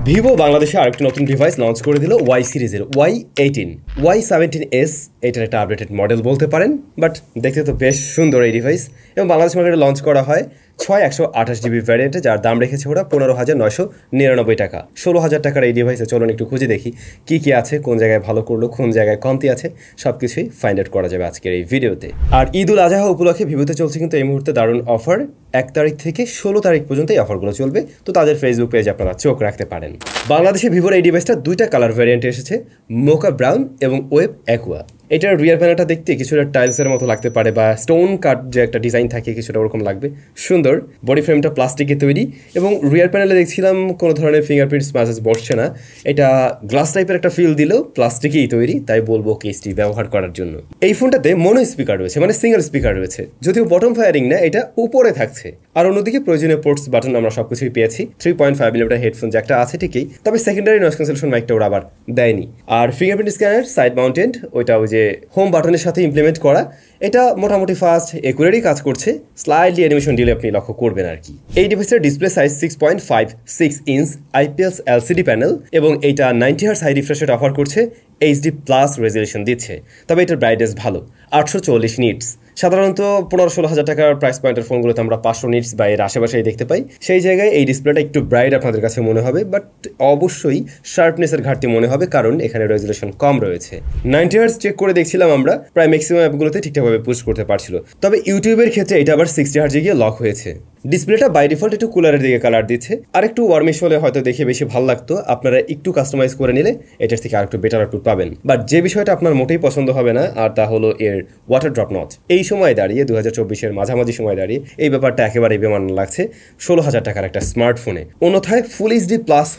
Vivo বাংলাদেশে আরেকটি নতুন ডিভাইস লঞ্চ করে দিল ওয়াই সিরিজের Y18 Y17s। এটার একটা আপডেটেড মডেল বলতে পারেন, বাট দেখতে তো বেশ সুন্দর এই ডিভাইস। এবং বাংলাদেশ মার্কেটে লঞ্চ করা হয় 6/128GB ভ্যারিয়েন্টে, যার দাম রেখেছে ওরা 15,999 টাকা। 16,000 টাকার এই ডিভাইসে চলুন একটু খুঁজে দেখি কি কি আছে, কোন জায়গায় ভালো করলো, কোন জায়গায় কমতি আছে, সব কিছুই ফাইন্ড আউট করা যাবে আজকের এই ভিডিওতে। আর ঈদ উল আজহা উপলক্ষে ভিভোতে চলছে কিন্তু এই মুহূর্তে দারুণ অফার। 1 তারিখ থেকে 16 তারিখ পর্যন্ত এই অফারগুলো চলবে, তো তাদের ফেসবুক পেজে আপনারা চোখ রাখতে পারেন। বাংলাদেশে ভিভোর এই ডিভাইসটা দুইটা কালার ভ্যারিয়েন্টে এসেছে, মোকা ব্রাউন এবং ওয়েব অ্যাকুয়া। এটার রিয়ার প্যানেলটা দেখতে কিছুটা টাইলসের মতো লাগতে পারে, বা স্টোন কাট যে একটা ডিজাইন থাকে কিছুটা ওরকম লাগবে। সুন্দর বডি ফ্রেমটা প্লাস্টিকের তৈরি, এবং রিয়ার প্যানেলে দেখছিলাম কোনো ধরনের ফিঙ্গারপ্রিন্টস ম্যাসেজ বসছে না। এটা গ্লাস টাইপের একটা ফিল দিলেও প্লাস্টিকেই তৈরি, তাই বলবো কেসটি ব্যবহার করার জন্য। এই ফোনটাতে মোনো স্পিকার রয়েছে, মানে সিঙ্গেল স্পিকার রয়েছে, যদিও বটম ফায়ারিং না, এটা উপরে থাকছে। আর অন্যদিকে প্রয়োজনীয় পোর্টস বাটন আমরা সবকিছুই পেয়েছি। 3.5mm হেডফোন জ্যাকটা আছে ঠিকই, তবে সেকেন্ডারি নয়েজ ক্যান্সেলেশন মাইকটা ওরা আবার দেয়নি। আর ফিঙ্গারপ্রিন্ট স্ক্যানার সাইড মাউন্টেড, ওইটা ওই যে হোম বাটনের সাথে ইমপ্লিমেন্ট করা। এটা মোটামুটি ফাস্ট একুরেটই কাজ করছে, স্লাইডলি অ্যানিমেশন ডিলে আপনি লক্ষ্য করবেন আর কি। এই ডিভাইসের display size 6.56 inch IPS LCD panel, এবং এইটা 90Hz high refresh rate offer করছে, HD+ রেজলিউশন দিচ্ছে। তবে এটার ব্রাইটনেস ভালো, 840 নিটস। সাধারণত 15-16 হাজার টাকার প্রাইস পয়েন্টের ফোনগুলোতে আমরা 500 নিটস বা এর আশেপাশেই দেখতে পাই। সেই জায়গায় এই ডিসপ্লেটা একটু ব্রাইট আপনাদের কাছে মনে হবে, বাট অবশ্যই শার্পনেসের ঘাটতি মনে হবে, কারণ এখানে রেজলিউশন কম রয়েছে। 90Hz চেক করে দেখছিলাম আমরা, প্রায় ম্যাক্সিমাম অ্যাপগুলোতে ঠিকঠাকভাবে পুশ করতে পারছিল। তবে ইউটিউবের ক্ষেত্রে এটা আবার 60Hz গিয়ে লক হয়েছে। ডিসপ্লেটা বাই ডিফল্ট একটু কুলারের দিকে কালার দিচ্ছে, আর একটু ওয়ার্মিশ হলে হয়তো দেখে বেশি ভালো লাগতো। আপনারা একটু কাস্টমাইজ করে নিলে এটার থেকে আরেকটু বেটার আউটপুট পাবেন। বাট যে বিষয়টা আপনার মোটেই পছন্দ হবে না, আর তা হলো এর ওয়াটার ড্রপ নচ। এই সময় দাঁড়িয়ে 2024-এর মাঝামাঝি সময় দাঁড়িয়ে এই ব্যাপারটা একেবারেই বেমানান লাগছে 16,000 টাকার একটা স্মার্টফোনে। অন্যথায় ফুল HD+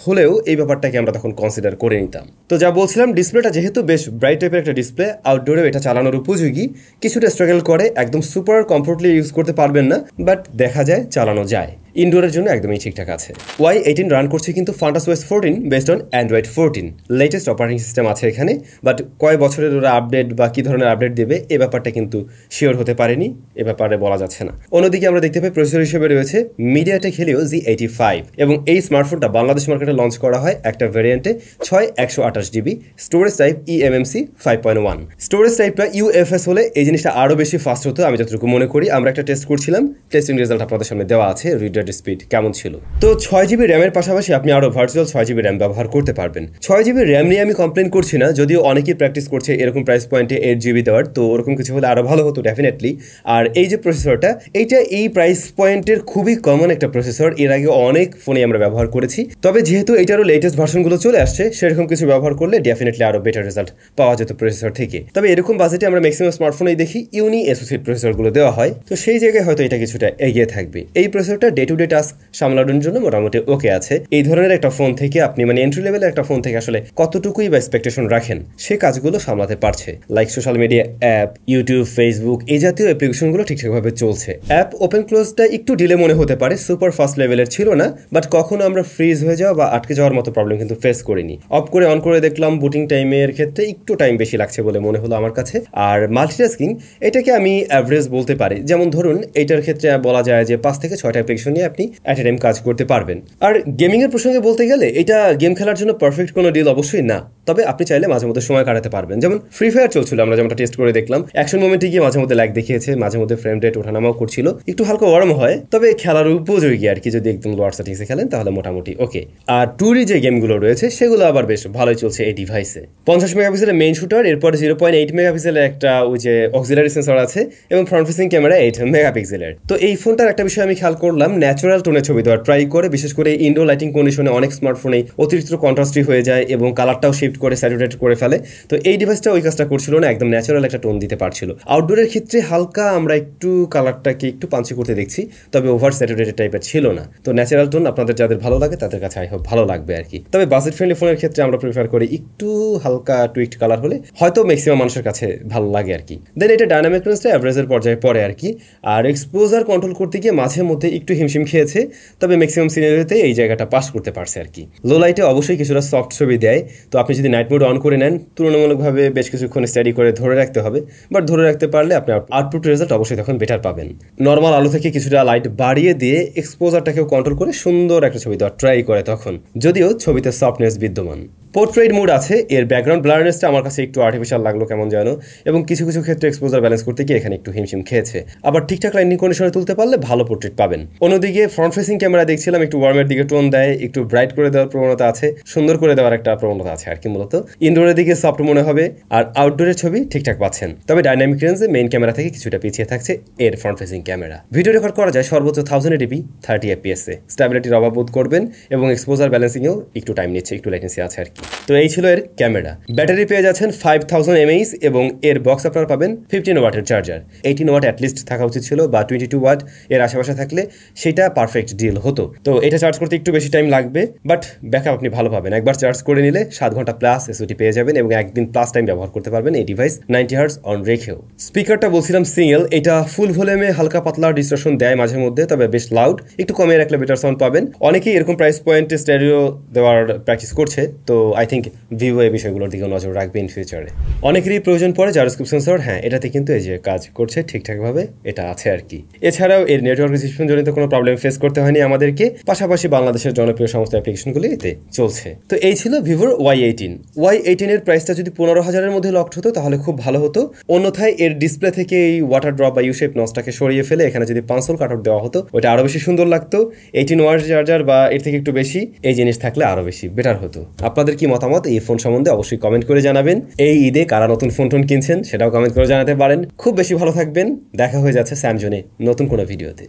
হলেও এই ব্যাপারটাকে আমরা তখন কনসিডার করে নিতাম। তো যা বলছিলাম, ডিসপ্লেটা যেহেতু বেশ ব্রাইট টাইপের একটা ডিসপ্লে, আউটডোরেও এটা চালানোর উপযোগী। কিছুটা স্ট্রাগল করে, একদম সুপার কমফোর্টলি ইউজ করতে পারবেন না, বাট দেখা যায় চালানো যায়। ইনডোরের জন্য একদমই ঠিকঠাক আছে। Y18 রান করছে কিন্তু FuntaSOS 14 based on Android 14। Latest operating system আছে এখানে, বাট কয় বছরের ওরা আপডেট বা কী ধরনের আপডেট দেবে এ ব্যাপারটা কিন্তু শিওর হতে পারেনি, এ ব্যাপারে বলা যাচ্ছে না। অন্যদিকে আমরা দেখতে পাই প্রসেসর হিসেবে রয়েছে MediaTek Helio Z85, এবং এই স্মার্টফোনটা বাংলাদেশ মার্কেটে লঞ্চ করা হয় একটা ভ্যারিয়েন্টে 6/128GB, storage type eMMC 5.1। Storage টাইপটা UFS হলে এই জিনিসটা আরও বেশি ফাস্ট হতো আমি যতটুকু মনে করি। আমরা একটা টেস্ট করছিলাম, টেস্টিং রেজাল্ট আপনাদের সামনে দেওয়া আছে, রিডার স্পিড কেমন ছিল। তো 6GB র্যামের পাশাপাশি আপনি আরো ভার্চুয়াল 6GB র্যাম ব্যবহার করতে পারবেন। 6GB র্যাম নিয়ে আমি কমপ্লেন করছি না, যদিও অনেকেই প্র্যাকটিস করছে এরকম প্রাইস পয়েন্টে 8GB দেওয়ার, তো ওরকম কিছু হলে আরো ভালো হতো ডেফিনেটলি। আর এই যে প্রসেসরটা, এইটা এই প্রাইস পয়েন্টের খুবই কমন একটা প্রসেসর, এর আগে অনেক ফোনে আমরা ব্যবহার করেছি। তবে যেহেতু এটারও লেটেস্ট ভার্সনগুলো চলে আসছে, সেরকম কিছু ব্যবহার করলে ডেফিনেটলি আরো বেটার রেজাল্ট পাওয়া যেত প্রসেসর থেকে। তবে এরকম বাজেটে আমরা ম্যাক্সিমাম স্মার্টফোনেই দেখি ইউনি অ্যাসোসিয়েট প্রসেসরগুলো দেওয়া হয়, তো সেই জায়গায় হয়তো এটা কিছুটা এগিয়ে থাকবে। এই প্রসেসরটা ডে টু ডে টাস্ক সামলানোর জন্য মোটামুটি ওকে আছে। এই ধরনের একটা ফোন থেকে আপনি মানে এন্ট্রি লেভেলের একটা ফোন থেকে আসলে কতটুকুই বা এক্সপেকটেশন রাখেন, সে কাজগুলো সামলাতে পারছে। Like social media app, YouTube, Facebook, এই জাতীয় অ্যাপ্লিকেশনগুলো ঠিকঠাকভাবে চলছে। অ্যাপ ওপেন ক্লোজটা একটু ডিলে মনে হতে পারে, সুপার ফাস্ট লেভেলের ছিল না, বাট কখনো আমরা ফ্রিজ হয়ে যাওয়া বা আটকে যাওয়ার মতো প্রবলেম কিন্তু ফেস করিনি। অফ করে অন করে দেখলাম, বুটিং টাইমের ক্ষেত্রে একটু টাইম বেশি লাগছে বলে মনে হলো আমার কাছে। আর মাল্টিটাস্কিং, এটাকে আমি অ্যাভারেজ বলতে পারি। যেমন ধরুন এইটার ক্ষেত্রে বলা যায় যে 5 থেকে 6টা অ্যাপ্লিকেশন নিয়ে আপনি অ্যাট এ টাইম কাজ করতে পারবেন। আর গেমিং এর প্রসঙ্গে বলতে গেলে এটা গেম খেলার জন্য পারফেক্ট কোনো ডিল অবশ্যই না, তবে আপনি চাইলে মাঝে মধ্যে সময় কাটাতে পারবেন। যেমন ফ্রি ফায়ার চলছিল, আমরা যেমনটা টেস্ট করে দেখলাম, অ্যাকশন মোমেন্টে গিয়ে মাঝে মধ্যে ল্যাগ দেখিয়েছে, মাঝে মধ্যে ফ্রেম রেট ওঠানামাও করছিল, একটু হালকা গরম হয়, তবে খেলার উপযোগী আর কি। যদি একদম লোয়ার সেটিংসে খেলেন তাহলে মোটামুটি ওকে। আর টুরি যে গেমগুলো রয়েছে সেগুলো আবার বেশ ভালোই চলছে এই ডিভাইসে। 50 মেগাপিক্সেলের মেইন শুটার, এরপর 0.8 মেগাপিক্সেলের একটা ওই যে অক্সিলারি সেন্সর আছে, এবং ফ্রন্ট ফেসিং ক্যামেরা 8 মেগাপিক্সেলের। তো এই ফোনটার একটা বিষয় আমি খেয়াল করলাম, ন্যাচারাল টোনে ছবি দেওয়ার ট্রাই করে, বিশেষ করে ইনডোর লাইটিং কন্ডিশনে অনেক স্মার্টফোনে অতিরিক্ত কন্ট্রাস্টি হয়ে যায় এবং কালারটাও শিফট করে স্যাচুরেট করে ফেলে। তো এই ডিভাইসটা ওই কাজটা করছিল না, একদম ন্যাচারাল একটা টোন দিতে পারছিল। আউটডোরের ক্ষেত্রে হালকা আমরা একটু কালারটাকে একটু পাঞ্চি করতে দেখছি, তবে ওভার স্যাচুরেটেড টাইপের ছিল না। তো ন্যাচারাল টোন আপনাদের যাদের ভালো লাগে তাদের কাছে আই হোপ ভালো লাগবে আর কি। তবে বাজেট ফ্রেন্ডলি ফোনের ক্ষেত্রে আমরা প্রিফার করি একটু হালকা টুইকড কালার হলে হয়তো ম্যাক্সিমাম মানুষের কাছে ভালো লাগে আর কি। দেন এটা ডায়নামিক রেঞ্জটা অ্যাভারেজের পর্যায়ে পড়ে আর কি। আর এক্সপোজার কন্ট্রোল করতে গিয়ে মাঝে মধ্যে একটু হিমশিম খেয়েছে, তবে ম্যাক্সিমাম সিনারিওতে এই জায়গাটা পাস করতে পারছে আর কি। লো লাইটে অবশ্যই কিছুটা সফট ছবি দেয়, তো আপনি যদি যদি নাইট মোড অন করে নেন তুলনামূলকভাবে বেশ কিছুক্ষণ স্টাডি করে ধরে রাখতে হবে, বাট ধরে রাখতে পারলে আপনি আউটপুট রেজাল্ট অবশ্যই তখন বেটার পাবেন। নর্মাল আলো থেকে কিছুটা লাইট বাড়িয়ে দিয়ে এক্সপোজারটাকেও কন্ট্রোল করে সুন্দর একটা ছবি দেওয়ার ট্রাই করে তখন, যদিও ছবিতে সফটনেস বিদ্যমান। পোর্ট্রেট মোড আছে, এর ব্যাকগ্রাউন্ড ব্লারনেসটা আমার কাছে একটু আর্টিফিশিয়াল লাগলো কেমন যেন, এবং কিছু কিছু ক্ষেত্রে এক্সপোজার ব্যালেন্স করতে গিয়ে এখানে একটু হিমশিম খেয়েছে। আবার ঠিকঠাক লাইটিং কন্ডিশনে তুলতে পারলে ভালো পোর্ট্রেট পাবেন। অন্যদিকে ফ্রন্ট ফেসিং ক্যামেরা দেখছিলাম একটু ওয়ার্মের দিকে টোন দেয়, একটু ব্রাইট করে দেওয়ার প্রবণতা আছে, সুন্দর করে দেওয়ার একটা প্রবণতা আছে আর কি। মূলত ইনডোরের দিকে সফট মনে হবে, আর আউটডোরের ছবি ঠিকঠাক পাচ্ছেন। তবে ডাইনামিক রেঞ্জে মেইন ক্যামেরা থেকে কিছুটা পিছিয়ে থাকছে এর front facing camera. Video record করা যায় সর্বোচ্চ 1080p 30 fps এ। স্টেবিলিটির অভাব বোধ করবেন এবং এক্সপোজার ব্যালেন্সিংয়েও একটু টাইম নিচ্ছে, একটু লেটেন্সি আছে আর কি। তো এই ছিল এর ক্যামেরা। ব্যাটারি পেয়ে যাচ্ছেন 5000 mAh এবং এর বক্স আপনারা পাবেন 15 ওয়াটের চার্জার। 18 ওয়াট অ্যাটলিস্ট থাকা উচিত ছিল, বা 22 ওয়াট এর আশেপাশে থাকলে সেটা পারফেক্ট ডিল হতো। তো এটা চার্জ করতে একটু বেশি টাইম লাগবে, বাট ব্যাকআপ আপনি ভালো পাবেন। একবার চার্জ করে নিলে 7 ঘন্টা প্লাস এসওটি পেয়ে যাবেন এবং একদিন প্লাস টাইম ব্যবহার করতে পারবেন এই ডিভাইস 90 হার্টজ অন রেখেও। স্পিকারটা বলছিলাম সিঙ্গেল, এটা ফুল ভলিউমে হালকা পাতলা ডিস্টরশন দেয় মাঝে মধ্যে, তবে বেশ লাউড, একটু কমে রাখলে বেটার সাউন্ড পাবেন। অনেকেই এরকম প্রাইস পয়েন্টে স্টেরিও দেওয়ার প্র্যাকটিস করছে, তো আই থিঙ্ক ভিভো এই বিষয়গুলোর দিকে নজর রাখবে ইন ফিউচারে। অনেকেরই প্রয়োজন পড়ে জাইরোস্কোপ সেন্সর, হ্যাঁ এটাতে কিন্তু এই যে কাজ করছে ঠিকঠাকভাবে, এটা আছে আর কি। এছাড়াও এর নেটওয়ার্ক রিসেপশন জনিত কোনো প্রবলেম ফেস করতে হয়নি আমাদেরকে, পাশাপাশি বাংলাদেশের জনপ্রিয় সমস্ত অ্যাপ্লিকেশনগুলি এতে চলছে। তো এই ছিল ভিভোর Y18 এর প্রাইসটা যদি 15,000-এর মধ্যে লকড হতো তাহলে খুব ভালো হতো। অন্যথায় এর ডিসপ্লে থেকে এই ওয়াটার ড্রপ বা ইউশেপ নসটাকে সরিয়ে ফেলে এখানে যদি পাঁচল কাটআউট দেওয়া হতো ওটা আরো বেশি সুন্দর লাগতো। 18 ওয়াট চার্জার বা এর থেকে একটু বেশি এই জিনিস থাকলে আরো বেশি বেটার হতো। আপনাদের কি মতামত এই ফোন সম্বন্ধে অবশ্যই কমেন্ট করে জানাবেন। এই ঈদে কারা নতুন ফোন কিনছেন সেটাও কমেন্ট করে জানাতে পারেন। খুব বেশি ভালো থাকবেন, দেখা হয়ে যাচ্ছে স্যামসংয়ে নতুন কোনো ভিডিওতে।